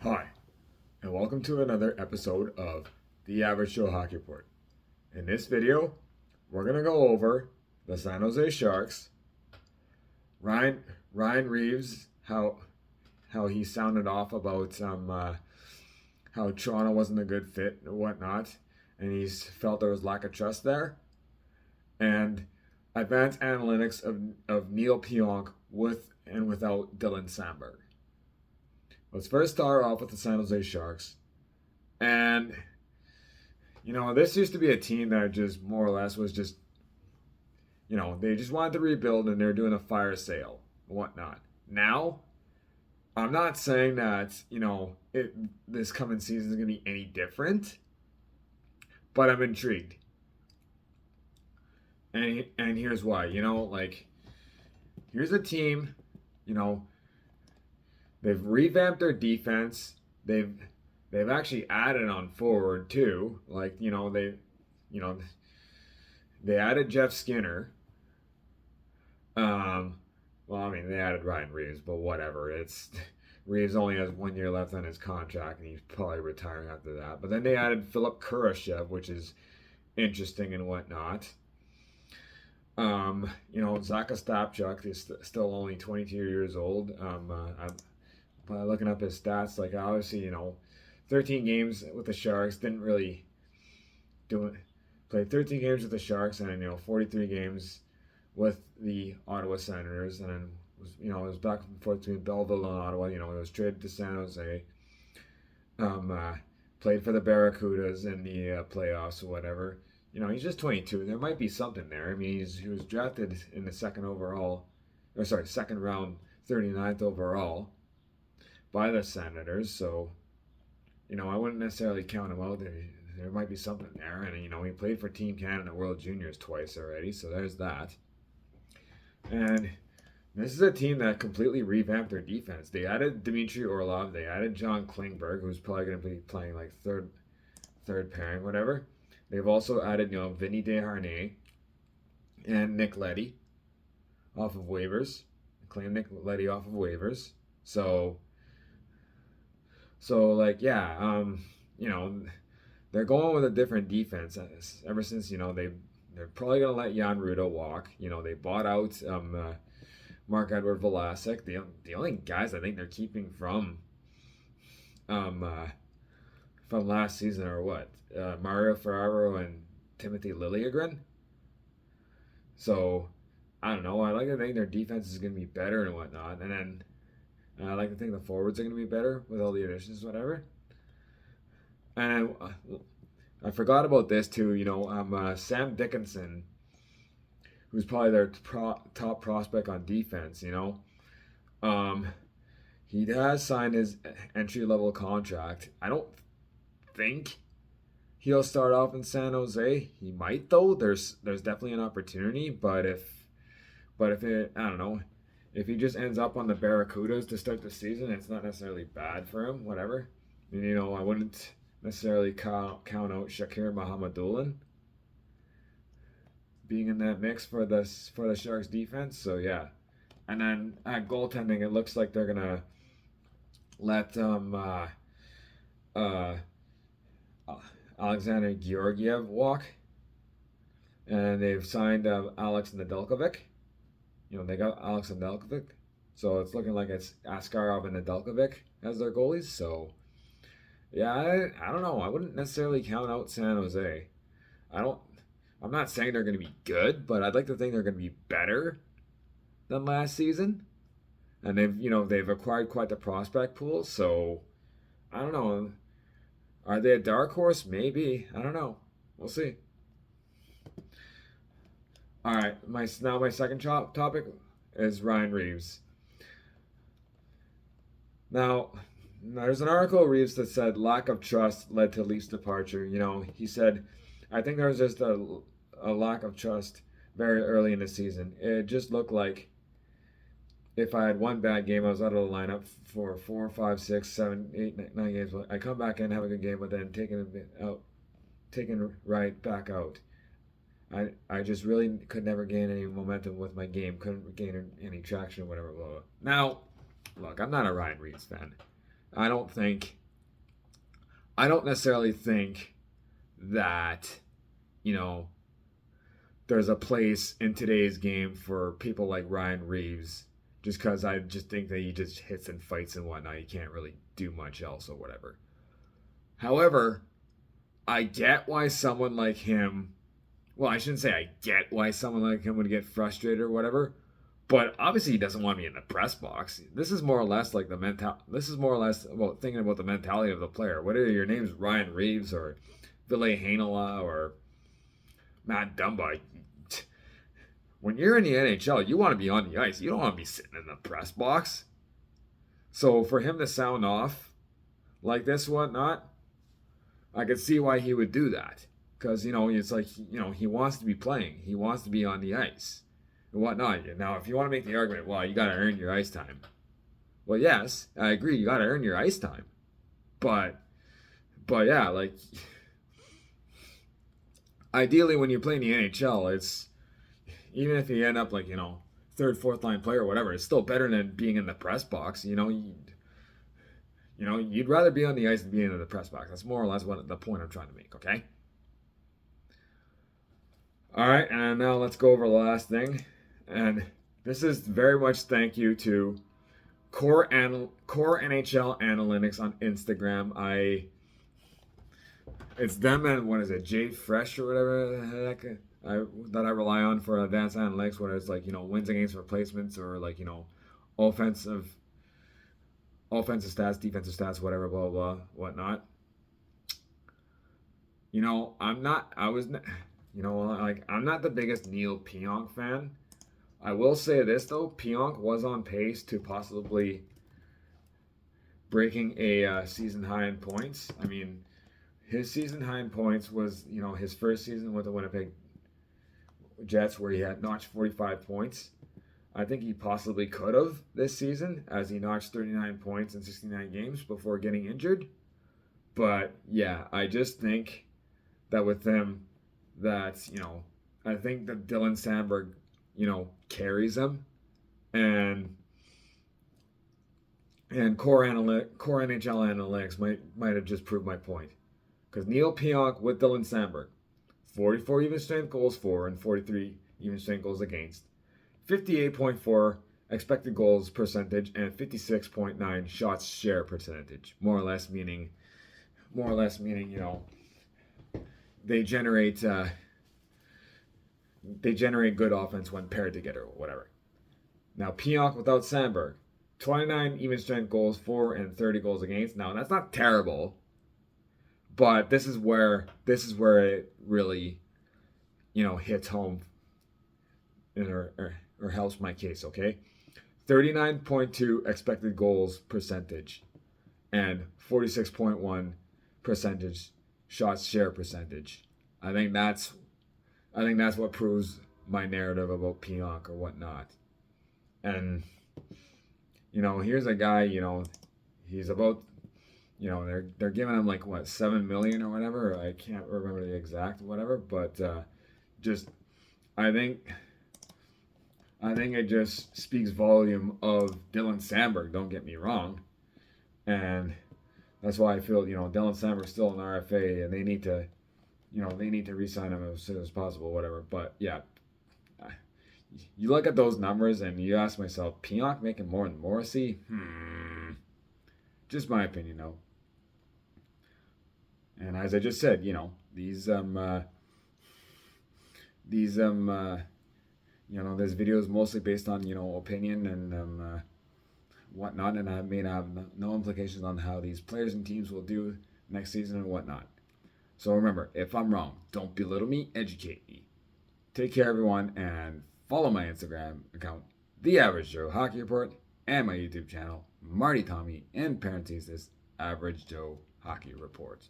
Hi, and welcome to another episode of The Average Joe Hockey Report. In this video, we're going to go over the San Jose Sharks, Ryan Ryan Reaves, how he sounded off about how Toronto wasn't a good fit and whatnot, and he's felt there was lack of trust there, and advanced analytics of Neal Pionks with and without Dylan Samberg. Let's first start off with the San Jose Sharks. And, this used to be a team that just more or less was just, they just wanted to rebuild and they're doing a fire sale and whatnot. Now, I'm not saying that, this coming season is going to be any different, but I'm intrigued. And here's why, here's a team, they've revamped their defense. They've actually added on forward too. They added Jeff Skinner. They added Ryan Reaves, but whatever. It's Reaves only has 1 year left on his contract, and he's probably retiring after that. But then they added Philip Kurashev, which is interesting and whatnot. Zach Ostapchuk is still only 22 years old. By looking up his stats, obviously, 13 games with the Sharks, didn't really do it. Played 13 games with the Sharks and 43 games with the Ottawa Senators, and then was back and forth between Belleville and Ottawa. He was traded to San Jose. Played for the Barracudas in the playoffs or whatever. He's just 22. There might be something there. I mean, he was drafted in the second round, 39th overall by the Senators. So, I wouldn't necessarily count him out. There might be something there. And, he played for Team Canada World Juniors twice already. So there's that. And this is a team that completely revamped their defense. They added Dmitry Orlov. They added John Klingberg, who's probably going to be playing like third pairing, whatever. They've also added, Vinny Desharnais and Nick Leddy off of waivers. Claimed Nick Leddy off of waivers. So they're going with a different defense ever since, they're probably going to let Jan Ruda walk. They bought out Marc-Edouard Vlasic. The only guys I think they're keeping from last season are what? Mario Ferraro and Timothy Liljegren. So, I don't know. I like to think their defense is going to be better and whatnot. And then I like to think the forwards are going to be better with all the additions, whatever. And I forgot about this too. Sam Dickinson, who's probably their top prospect on defense. He has signed his entry level contract. I don't think he'll start off in San Jose. He might though. There's definitely an opportunity, but if it, I don't know, if he just ends up on the Barracudas to start the season, it's not necessarily bad for him. Whatever. And, I wouldn't necessarily count out Shakir Mahamadulin being in that mix for the Sharks defense. So yeah, and then at goaltending, it looks like they're gonna let Alexander Georgiev walk, and they've signed Alex Nedeljkovic. They got Alex Nedeljkovic, so it's looking like it's Askarov and Nedeljkovic as their goalies. So yeah, I don't know. I wouldn't necessarily count out San Jose. I'm not saying they're going to be good, but I'd like to think they're going to be better than last season. And they've acquired quite the prospect pool. So I don't know. Are they a dark horse? Maybe. I don't know. We'll see. All right. My second topic is Ryan Reaves. Now, there's an article Reaves that said lack of trust led to Leafs departure. He said, I think there was just a lack of trust very early in the season. It just looked like if I had one bad game, I was out of the lineup for 4, 5, 6, 7, 8, 9 games. I come back in, have a good game, but then taken right back out. I just really could never gain any momentum with my game. Couldn't gain any traction or whatever. Blah, blah. Now, look, I'm not a Ryan Reaves fan. I don't think, I don't necessarily think that, you know, there's a place in today's game for people like Ryan Reaves, just because I just think that he just hits and fights and whatnot. He can't really do much else or whatever. However, I get why someone like him, well, I shouldn't say I get why someone like him would get frustrated or whatever, but obviously he doesn't want to be in the press box. This is more or less like this is more or less about thinking about the mentality of the player. Whether your name's Ryan Reaves or Ville Heinola or Matt Dumba, when you're in the NHL, you want to be on the ice. You don't want to be sitting in the press box. So for him to sound off like this, whatnot, I could see why he would do that. Because, it's like, he wants to be playing. He wants to be on the ice and whatnot. Now, if you want to make the argument, well, you got to earn your ice time. Well, yes, I agree. You got to earn your ice time. But yeah, like, ideally when you play in the NHL, it's, even if you end up like, third, fourth line player or whatever, it's still better than being in the press box. You'd rather be on the ice than being in the press box. That's more or less what the point I'm trying to make, okay? All right, and now let's go over the last thing. And this is very much thank you to Core NHL Analytics on Instagram. It's them and what is it, Jay Fresh or whatever the heck that I rely on for advanced analytics, whether it's like, wins against replacements or like, offensive stats, defensive stats, whatever, blah, blah, whatnot. I'm not the biggest Neal Pionks fan. I will say this though, Pionks was on pace to possibly breaking a season high in points. I mean, his season high in points was, his first season with the Winnipeg Jets where he had notched 45 points. I think he possibly could have this season as he notched 39 points in 69 games before getting injured. But yeah, I just think that with them, that's, I think that Dylan Samberg, carries them. And core NHL analytics might have just proved my point. Because Neal Pionks with Dylan Samberg, 44 even strength goals for and 43 even strength goals against, 58.4 expected goals percentage, and 56.9 shots share percentage. More or less meaning, they generate good offense when paired together or whatever. Now Pionks without Samberg, 29 even strength goals for and 30 goals against. Now that's not terrible. But this is where it really, hits home or helps my case, okay? 39.2 expected goals percentage and 46.1 percentage shots share percentage. I think that's what proves my narrative about Pionks or whatnot. And here's a guy, he's about, they're giving him like what, 7 million or whatever. I can't remember the exact whatever, but I think it just speaks volume of Dylan Samberg. Don't get me wrong, and that's why I feel Dylan Samberg's still an RFA, and they need to re-sign him as soon as possible, whatever. But yeah, you look at those numbers and you ask myself, Pionks making more than Morrissey? Just my opinion, though. And as I just said, this video is mostly based on, opinion and whatnot, and I may have no implications on how these players and teams will do next season and whatnot. So remember, if I'm wrong, don't belittle me, educate me. Take care, everyone, and follow my Instagram account, The Average Joe Hockey Report, and my YouTube channel, Marty Tommy, in parentheses, Average Joe Hockey Report.